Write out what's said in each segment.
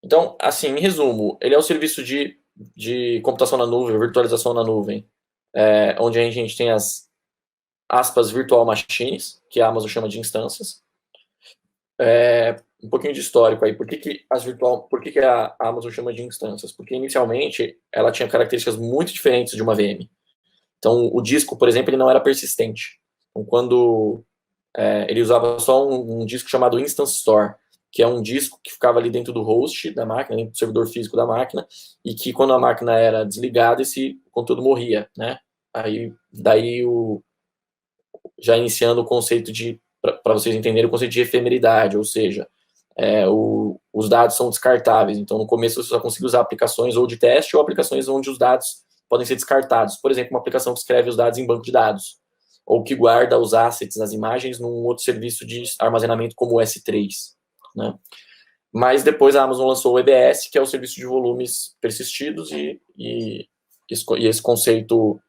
Então, assim, em resumo, ele é o serviço de computação na nuvem, virtualização na nuvem, onde a gente tem as aspas virtual machines, que a Amazon chama de instâncias. Um pouquinho de histórico aí, por que a Amazon chama de instâncias? Porque inicialmente ela tinha características muito diferentes de uma VM. Então, o disco, por exemplo, ele não era persistente. Então, quando ele usava só um disco chamado Instance Store, que é um disco que ficava ali dentro do host da máquina, dentro do servidor físico da máquina, e que quando a máquina era desligada, esse conteúdo morria, né? Daí já iniciando o conceito para vocês entenderem o conceito de efemeridade, ou seja, os dados são descartáveis. Então, no começo, você só consegue usar aplicações ou de teste ou aplicações onde os dados podem ser descartados. Por exemplo, uma aplicação que escreve os dados em banco de dados, ou que guarda os assets, as imagens, num outro serviço de armazenamento como o S3. Né? Mas depois a Amazon lançou o EBS, que é o serviço de volumes persistidos, e esse conceito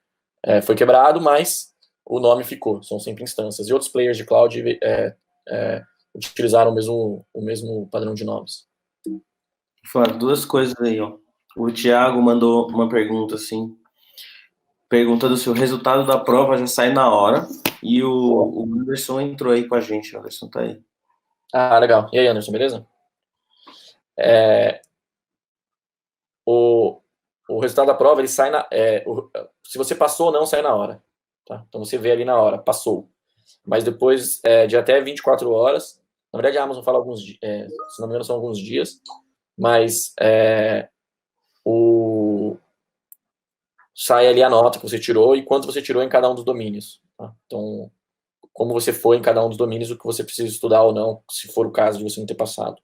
foi quebrado, mas o nome ficou, são sempre instâncias. E outros players de cloud utilizaram o mesmo padrão de nomes. Flávio, duas coisas aí, ó. O Thiago mandou uma pergunta assim, perguntando se o resultado da prova já sai na hora, e o Anderson entrou aí com a gente, o Anderson tá aí. Ah, legal. E aí, Anderson, beleza? O resultado da prova, ele sai se você passou ou não, sai na hora. Tá? Então você vê ali na hora, passou. Mas depois de até 24 horas, na verdade a Amazon fala alguns dias, se não me engano são alguns dias, mas sai ali a nota que você tirou e quanto você tirou em cada um dos domínios. Tá? Então, como você foi em cada um dos domínios, o que você precisa estudar ou não, se for o caso de você não ter passado.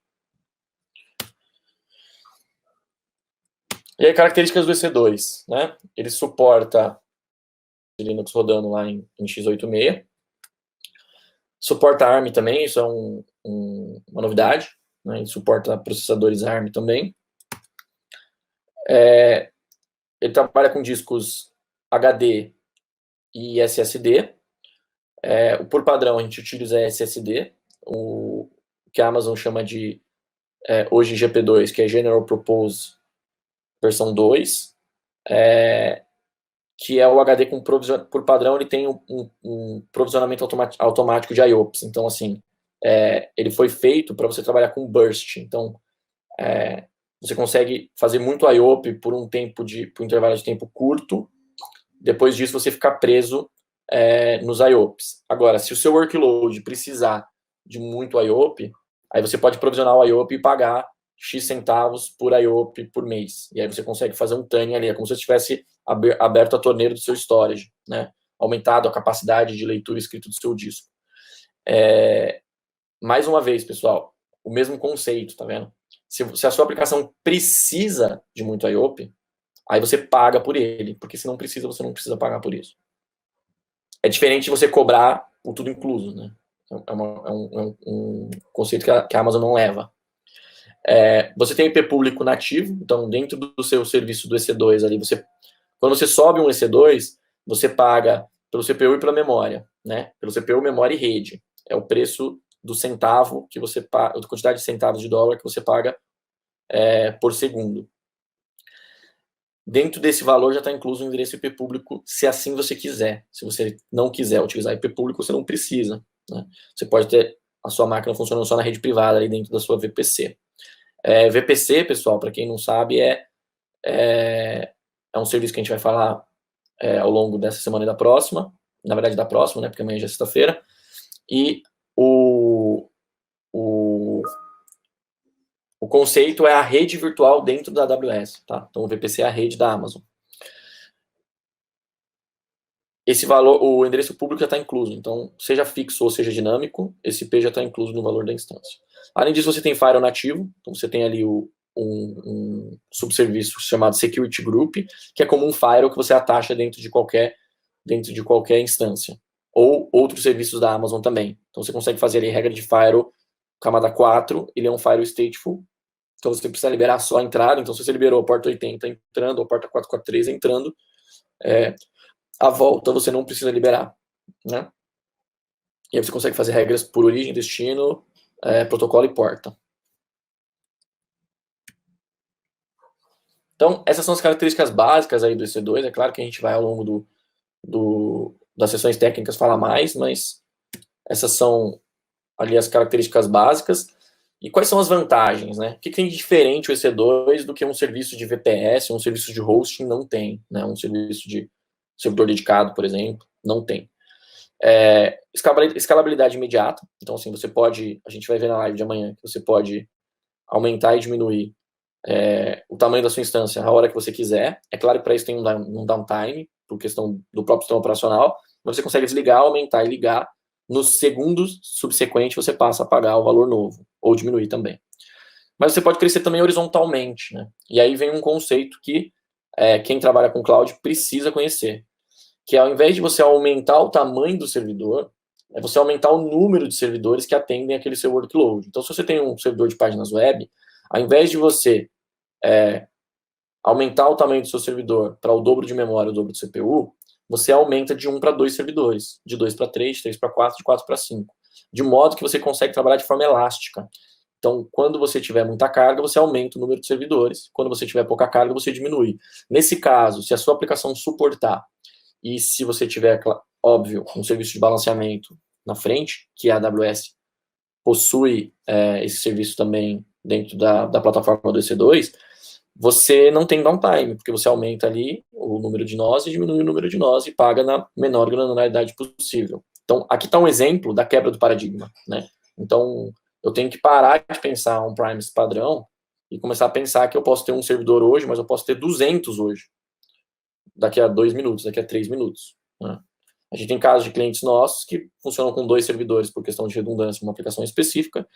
E aí, características do EC2, né? Ele suporta Linux rodando lá em x86. Suporta ARM também, isso é uma novidade. Né? Ele suporta processadores ARM também. Ele trabalha com discos HD e SSD. Por padrão, a gente utiliza SSD, o que a Amazon chama de, hoje, GP2, que é General Purpose versão 2, que é o HD por padrão, ele tem um provisionamento automático de IOPS. Então, assim, ele foi feito para você trabalhar com burst. Então, você consegue fazer muito IOP por um intervalo de tempo curto. Depois disso, você fica preso nos IOPs. Agora, se o seu workload precisar de muito IOP, aí você pode provisionar o IOP e pagar X centavos por IOP por mês. E aí você consegue fazer um tanning ali. É como se você tivesse aberto a torneira do seu storage, né? Aumentado a capacidade de leitura e escrita do seu disco. Mais uma vez, pessoal, o mesmo conceito, tá vendo? Se a sua aplicação precisa de muito IOP, aí você paga por ele, porque se não precisa, você não precisa pagar por isso. É diferente de você cobrar o tudo incluso, né? É um conceito que a Amazon não leva. Você tem IP público nativo, então dentro do seu serviço do EC2 ali, quando você sobe um EC2, você paga pelo CPU e pela memória, né? Pelo CPU, memória e rede. É o preço do centavo que você paga, a quantidade de centavos de dólar que você paga por segundo. Dentro desse valor já está incluso o endereço IP público, se assim você quiser. Se você não quiser utilizar IP público, você não precisa. Né? Você pode ter a sua máquina funcionando só na rede privada, ali dentro da sua VPC. VPC, pessoal, para quem não sabe, é um serviço que a gente vai falar ao longo dessa semana e da próxima. Na verdade, da próxima, né? Porque amanhã já é sexta-feira. E o conceito é a rede virtual dentro da AWS, tá? Então o VPC é a rede da Amazon. Esse valor, o endereço público já está incluso, então seja fixo ou seja dinâmico, esse IP já está incluso no valor da instância. Além disso, você tem firewall nativo, então você tem ali um subserviço chamado Security Group, que é como um firewall que você atacha dentro de qualquer instância. Ou outros serviços da Amazon também. Então você consegue fazer ali regra de firewall camada 4, ele é um firewall stateful, então você precisa liberar só a entrada. Então se você liberou a porta 80 entrando, ou a porta 443 entrando, a volta você não precisa liberar, né? E aí você consegue fazer regras por origem, destino, protocolo e porta. Então, essas são as características básicas aí do EC2. É claro que a gente vai ao longo das sessões técnicas falar mais, mas essas são ali as características básicas. E quais são as vantagens, né? O que tem de diferente o EC2 do que um serviço de VPS, um serviço de hosting não tem, né? Um serviço de servidor dedicado, por exemplo, não tem. Escalabilidade imediata. Então, assim, você pode, a gente vai ver na live de amanhã, que você pode aumentar e diminuir o tamanho da sua instância a hora que você quiser. É claro que para isso tem um downtime, por questão do próprio sistema operacional, mas você consegue desligar, aumentar e ligar. Nos segundos subsequentes, você passa a pagar o valor novo, ou diminuir também. Mas você pode crescer também horizontalmente, né? E aí vem um conceito que quem trabalha com cloud precisa conhecer, que ao invés de você aumentar o tamanho do servidor, é você aumentar o número de servidores que atendem aquele seu workload. Então, se você tem um servidor de páginas web, ao invés de você aumentar o tamanho do seu servidor para o dobro de memória, o dobro de CPU, você aumenta de 1 para 2 servidores, de 2 para 3, de 3 para 4, de 4 para 5, de modo que você consegue trabalhar de forma elástica. Então, quando você tiver muita carga, você aumenta o número de servidores. Quando você tiver pouca carga, você diminui. Nesse caso, se a sua aplicação suportar e se você tiver, óbvio, um serviço de balanceamento na frente, que a AWS possui esse serviço também dentro da plataforma do EC2, você não tem downtime, porque você aumenta ali o número de nós e diminui o número de nós e paga na menor granularidade possível. Então, aqui está um exemplo da quebra do paradigma, né? Então, eu tenho que parar de pensar um Primes padrão e começar a pensar que eu posso ter um servidor hoje, mas eu posso ter 200 hoje, daqui a 2 minutos, daqui a 3 minutos, né? A gente tem casos de clientes nossos que funcionam com 2 servidores por questão de redundância, uma aplicação específica,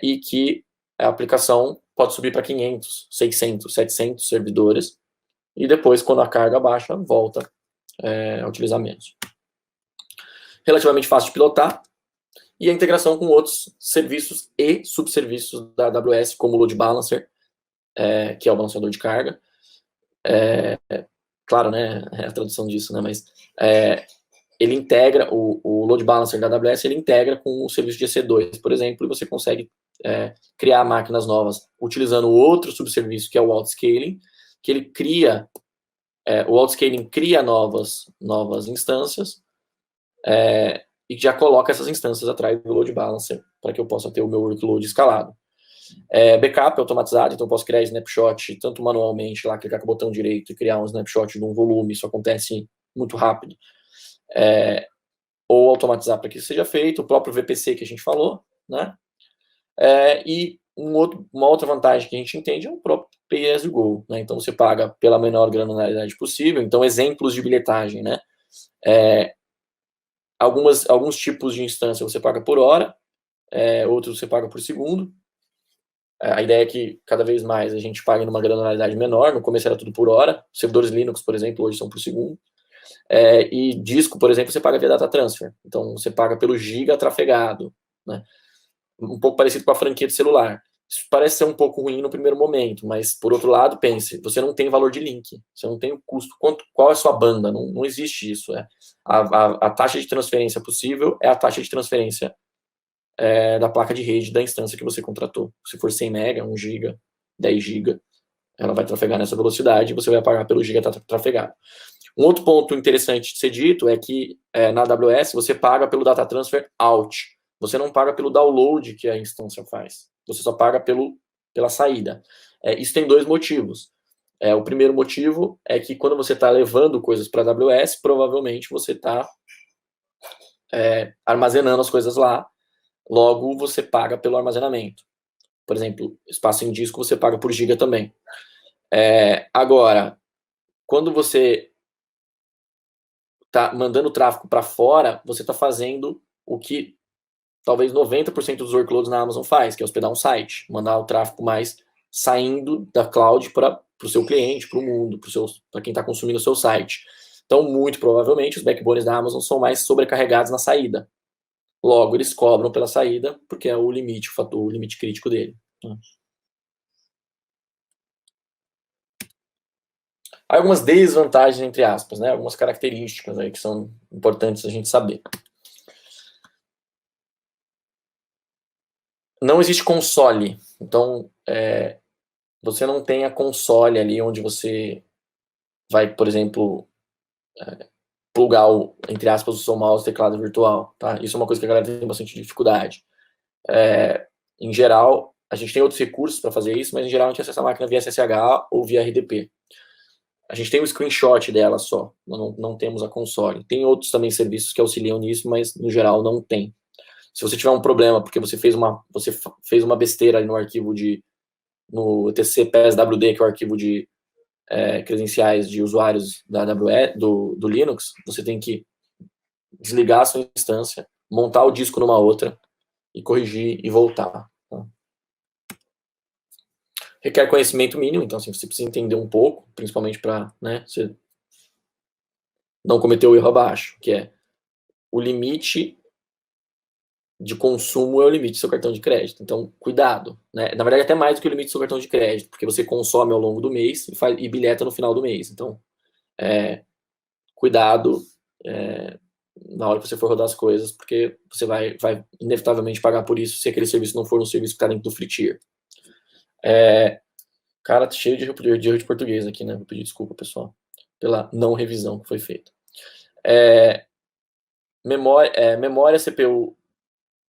e que a aplicação pode subir para 500, 600, 700 servidores, e depois, quando a carga baixa, volta a utilizar menos. Relativamente fácil de pilotar, e a integração com outros serviços e subserviços da AWS, como o Load Balancer, que é o balanceador de carga. Claro, né, é a tradução disso, né, mas ele integra, o Load Balancer da AWS, ele integra com o serviço de EC2, por exemplo, e você consegue criar máquinas novas utilizando outro subserviço, que é o Autoscaling, que ele cria, o Autoscaling cria novas instâncias, e já coloca essas instâncias atrás do Load Balancer, para que eu possa ter o meu workload escalado. Backup automatizado, então eu posso criar snapshot, tanto manualmente, lá clicar com o botão direito e criar um snapshot de um volume, isso acontece muito rápido, ou automatizar para que isso seja feito, o próprio VPC que a gente falou, né? E uma outra vantagem que a gente entende é o próprio Pay as you go, né? Então você paga pela menor granularidade possível. Então, exemplos de bilhetagem, né? Alguns tipos de instância você paga por hora, outros você paga por segundo. A ideia é que cada vez mais a gente pague numa granularidade menor. No começo era tudo por hora. Servidores Linux, por exemplo, hoje são por segundo. E disco, por exemplo, você paga via data transfer. Então você paga pelo giga trafegado, né? Um pouco parecido com a franquia de celular. Isso parece ser um pouco ruim no primeiro momento, mas por outro lado, pense, você não tem valor de link, você não tem o custo, qual é a sua banda, não existe isso. A taxa de transferência possível é a taxa de transferência da placa de rede da instância que você contratou. Se for 100 MB, 1 GB, 10 GB, ela vai trafegar nessa velocidade e você vai pagar pelo giga trafegado. Um outro ponto interessante de ser dito é que na AWS você paga pelo data transfer out. Você não paga pelo download que a instância faz. Você só paga pela saída. Isso tem 2 motivos. O primeiro motivo é que quando você está levando coisas para a AWS, provavelmente você está armazenando as coisas lá. Logo, você paga pelo armazenamento. Por exemplo, espaço em disco você paga por giga também. Agora, quando você está mandando tráfego para fora, você está fazendo o que talvez 90% dos workloads na Amazon faz, que é hospedar um site, mandar o tráfego mais saindo da cloud para o seu cliente, para o mundo, para quem está consumindo o seu site. Então, muito provavelmente, os backbones da Amazon são mais sobrecarregados na saída. Logo, eles cobram pela saída, porque é o limite, o limite crítico dele. Há algumas desvantagens, entre aspas, né? Algumas características aí que são importantes a gente saber. Não existe console. Então, você não tem a console ali onde você vai, por exemplo, plugar, entre aspas, o seu mouse e teclado virtual. Tá? Isso é uma coisa que a galera tem bastante dificuldade. Em geral, a gente tem outros recursos para fazer isso, mas em geral a gente acessa a máquina via SSH ou via RDP. A gente tem um screenshot dela só, não temos a console. Tem outros também serviços que auxiliam nisso, mas no geral não tem. Se você tiver um problema porque você fez uma besteira ali no arquivo no etc PSWD, que é o arquivo de credenciais de usuários da AWS, do Linux, você tem que desligar a sua instância, montar o disco numa outra e corrigir e voltar. Tá? Requer conhecimento mínimo, então assim, você precisa entender um pouco, principalmente para você não cometer o erro abaixo, que é o limite de consumo é o limite do seu cartão de crédito. Então, cuidado. Né? Na verdade, até mais do que o limite do seu cartão de crédito, porque você consome ao longo do mês e bilheta no final do mês. Então, cuidado na hora que você for rodar as coisas, porque você vai inevitavelmente pagar por isso se aquele serviço não for um serviço que está dentro do free tier. Cara, tá cheio de erro de português aqui, né? Vou pedir desculpa, pessoal, pela não revisão que foi feita. Memória, CPU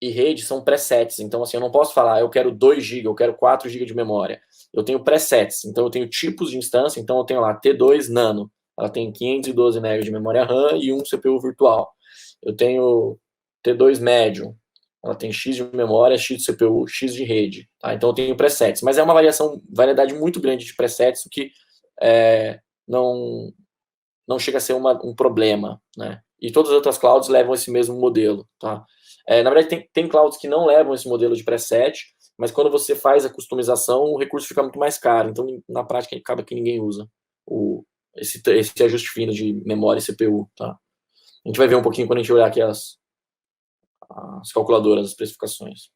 e rede são presets. Então, assim, eu não posso falar, eu quero 2 GB, eu quero 4 GB de memória. Eu tenho presets. Então, eu tenho tipos de instância. Então, eu tenho lá T2 Nano. Ela tem 512 MB de memória RAM e um CPU virtual. Eu tenho T2 Medium. Ela tem X de memória, X de CPU, X de rede. Tá? Então, eu tenho presets. Mas é uma variedade muito grande de presets, o que não chega a ser um problema, né? E todas as outras clouds levam esse mesmo modelo, tá? Na verdade, tem clouds que não levam esse modelo de preset, mas quando você faz a customização, o recurso fica muito mais caro. Então, na prática, acaba que ninguém usa esse ajuste fino de memória e CPU, tá? A gente vai ver um pouquinho quando a gente olhar aqui as calculadoras, as especificações.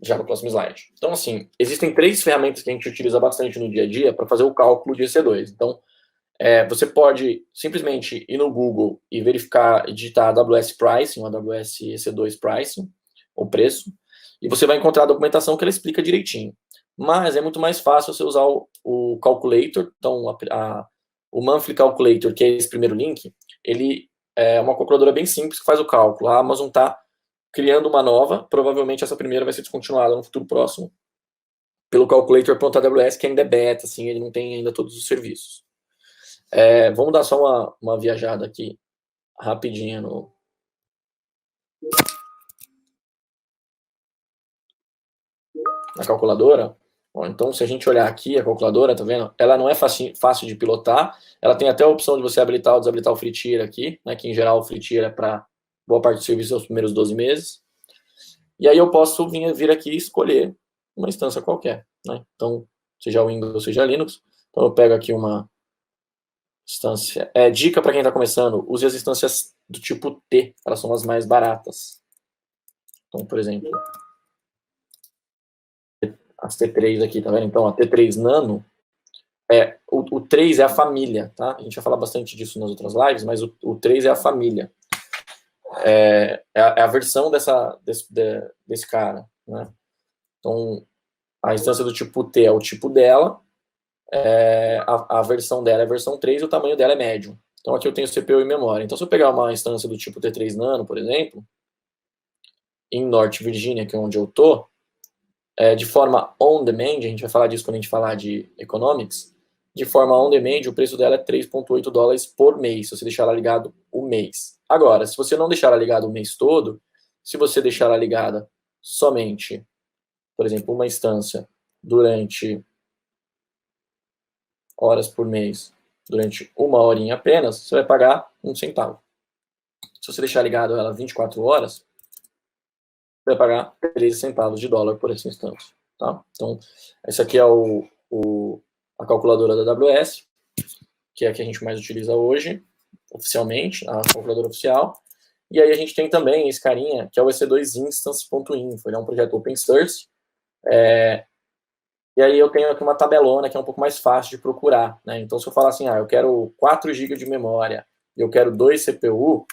Já no próximo slide. Então, assim, existem 3 ferramentas que a gente utiliza bastante no dia a dia para fazer o cálculo de EC2. Então, você pode simplesmente ir no Google e verificar, digitar AWS Pricing, ou AWS EC2 Pricing, o preço, e você vai encontrar a documentação que ela explica direitinho. Mas é muito mais fácil você usar o Calculator. Então, o Monthly Calculator, que é esse primeiro link, ele é uma calculadora bem simples que faz o cálculo. A Amazon está criando uma nova, provavelmente essa primeira vai ser descontinuada no futuro próximo, pelo Calculator.aws, que ainda é beta, assim, ele não tem ainda todos os serviços. Vamos dar só uma viajada aqui rapidinho na calculadora. Bom, então, se a gente olhar aqui a calculadora, tá vendo? Ela não é fácil de pilotar. Ela tem até a opção de você habilitar ou desabilitar o free tier aqui, né? Que em geral o free tier é para boa parte do serviço nos primeiros 12 meses. E aí eu posso vir aqui e escolher uma instância qualquer, né? Então, seja Windows ou seja Linux. Então eu pego aqui uma instância. Dica para quem está começando: use as instâncias do tipo T, elas são as mais baratas. Então, por exemplo, as T3 aqui, tá vendo? Então, a T3 Nano, o 3 é a família, tá? A gente vai falar bastante disso nas outras lives, mas o 3 é a família. É a versão desse cara, né? Então, a instância do tipo T é o tipo dela, a versão dela é a versão 3 e o tamanho dela é médio. Então, aqui eu tenho CPU e memória. Então, se eu pegar uma instância do tipo T3 Nano, por exemplo, em North Virginia, que é onde eu tô, de forma on-demand, a gente vai falar disso quando a gente falar de economics, de forma on-demand, o preço dela é 3,8 dólares por mês, se você deixar ela ligado o mês. Agora, se você não deixar ela ligada o mês todo, se você deixar ela ligada somente, por exemplo, uma instância durante horas por mês, durante 1 horinha apenas, você vai pagar 1 centavo. Se você deixar ligado ela 24 horas, você vai pagar 13 centavos de dólar por essa instância. Tá? Então, essa aqui é a calculadora da AWS, que é a que a gente mais utiliza hoje, oficialmente, a calculadora oficial. E aí a gente tem também esse carinha, que é o EC2 Instance.info. Ele é um projeto open source. E aí eu tenho aqui uma tabelona que é um pouco mais fácil de procurar, né? Então, se eu falar assim, eu quero 4 GB de memória e eu quero 2 CPU,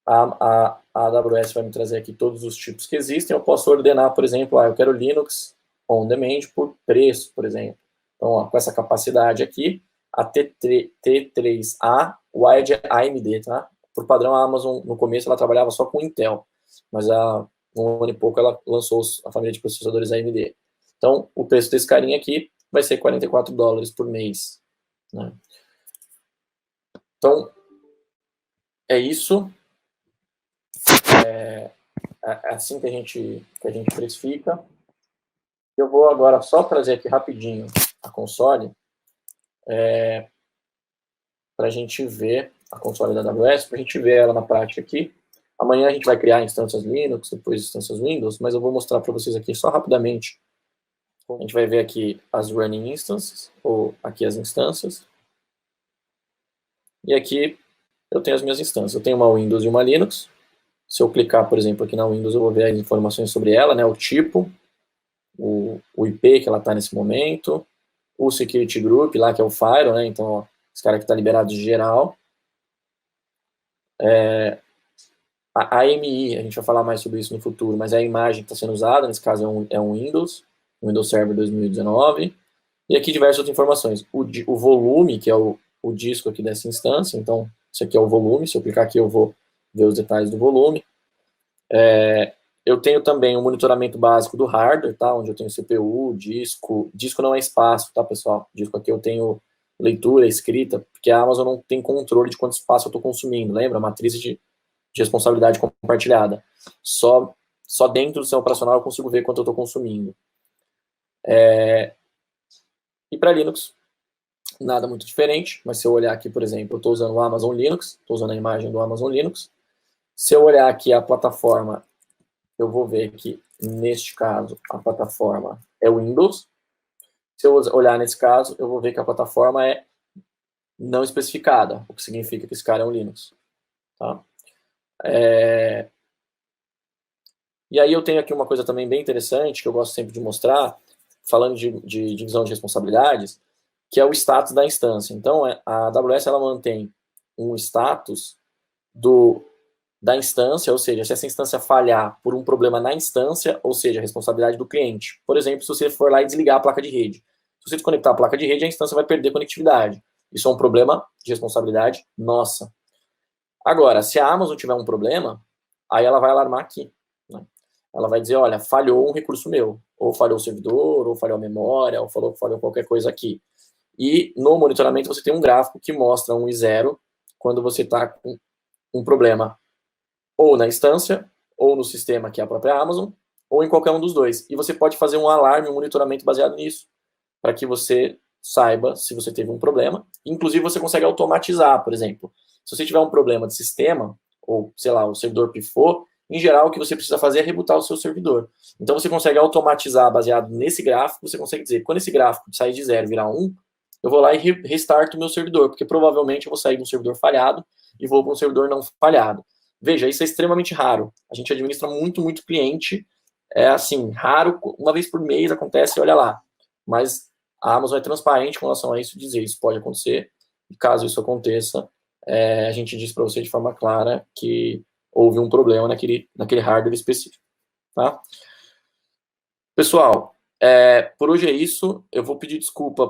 a AWS vai me trazer aqui todos os tipos que existem. Eu posso ordenar, por exemplo, eu quero Linux on demand por preço, por exemplo. Então, com essa capacidade aqui, a T3A Wide AMD, tá? Por padrão, a Amazon, no começo, ela trabalhava só com Intel, mas há um ano e pouco ela lançou a família de processadores AMD. Então, o preço desse carinha aqui vai ser $44 por mês, né? Então, é isso. É assim que a gente precifica. Eu vou agora só trazer aqui rapidinho a console, para a gente ver a console da AWS, para a gente ver ela na prática aqui. Amanhã a gente vai criar instâncias Linux, depois instâncias Windows, mas eu vou mostrar para vocês aqui só rapidamente. A gente vai ver aqui as running instances, ou aqui as instâncias. E aqui eu tenho as minhas instâncias. Eu tenho uma Windows e uma Linux. Se eu clicar, por exemplo, aqui na Windows, eu vou ver as informações sobre ela, né, o tipo, o IP que ela está nesse momento, o Security Group lá, que é o Firewall, né, então, ó, esse cara que está liberado de geral. A AMI, a gente vai falar mais sobre isso no futuro, mas é a imagem que está sendo usada, nesse caso é um Windows Server 2019, e aqui diversas outras informações. O volume, que é o disco aqui dessa instância, então, isso aqui é o volume, se eu clicar aqui eu vou ver os detalhes do volume. Eu tenho também o monitoramento básico do hardware, tá? Onde eu tenho CPU, disco não é espaço, tá, pessoal? Disco aqui eu tenho leitura, escrita, porque a Amazon não tem controle de quanto espaço eu estou consumindo, lembra? A matriz de responsabilidade compartilhada. Só dentro do sistema operacional eu consigo ver quanto eu estou consumindo. E para Linux, nada muito diferente, mas se eu olhar aqui, por exemplo, eu estou usando o Amazon Linux, estou usando a imagem do Amazon Linux. Se eu olhar aqui a plataforma, eu vou ver que, neste caso, a plataforma é Windows. Se eu olhar nesse caso, eu vou ver que a plataforma é não especificada, o que significa que esse cara é um Linux. Tá? E aí eu tenho aqui uma coisa também bem interessante, que eu gosto sempre de mostrar, falando de divisão de responsabilidades, que é o status da instância. Então, a AWS ela mantém um status da instância, ou seja, se essa instância falhar por um problema na instância, ou seja, a responsabilidade do cliente. Por exemplo, se você for lá e desligar a placa de rede. Se você desconectar a placa de rede, a instância vai perder conectividade. Isso é um problema de responsabilidade nossa. Agora, se a Amazon tiver um problema, aí ela vai alarmar aqui, né? Ela vai dizer, olha, falhou um recurso meu, ou falhou o servidor, ou falhou a memória, ou falhou qualquer coisa aqui. E no monitoramento você tem um gráfico que mostra 1 e 0 quando você está com um problema ou na instância, ou no sistema que é a própria Amazon, ou em qualquer um dos dois. E você pode fazer um alarme, um monitoramento baseado nisso, para que você saiba se você teve um problema. Inclusive, você consegue automatizar, por exemplo. Se você tiver um problema de sistema, ou, sei lá, o servidor pifou, em geral, o que você precisa fazer é rebootar o seu servidor. Então, você consegue automatizar, baseado nesse gráfico, você consegue dizer, quando esse gráfico sair de 0 e virar 1, eu vou lá e restarto o meu servidor, porque provavelmente eu vou sair de um servidor falhado e vou para um servidor não falhado. Veja, isso é extremamente raro. A gente administra muito cliente. É assim, raro, uma vez por mês acontece, olha lá. Mas a Amazon é transparente com relação a isso, dizer isso pode acontecer. E caso isso aconteça, a gente diz para você de forma clara que houve um problema naquele hardware específico. Tá? Pessoal, por hoje é isso. Eu vou pedir desculpa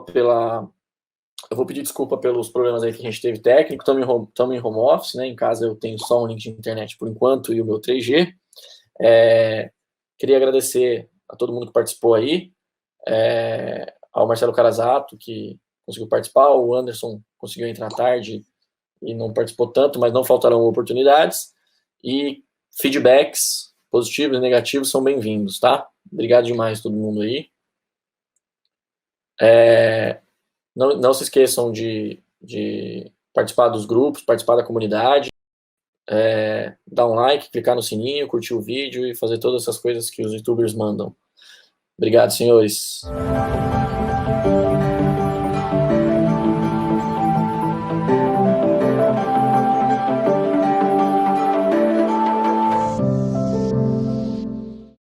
pelos problemas aí que a gente teve técnico. Estamos em home office, né? Em casa eu tenho só um link de internet por enquanto e o meu 3G. Queria agradecer a todo mundo que participou aí, ao Marcelo Carazato, que conseguiu participar, o Anderson conseguiu entrar tarde e não participou tanto, mas não faltarão oportunidades. E feedbacks positivos e negativos são bem-vindos, tá? Obrigado demais a todo mundo aí. Não se esqueçam de participar dos grupos, participar da comunidade, dar um like, clicar no sininho, curtir o vídeo e fazer todas essas coisas que os youtubers mandam. Obrigado, senhores.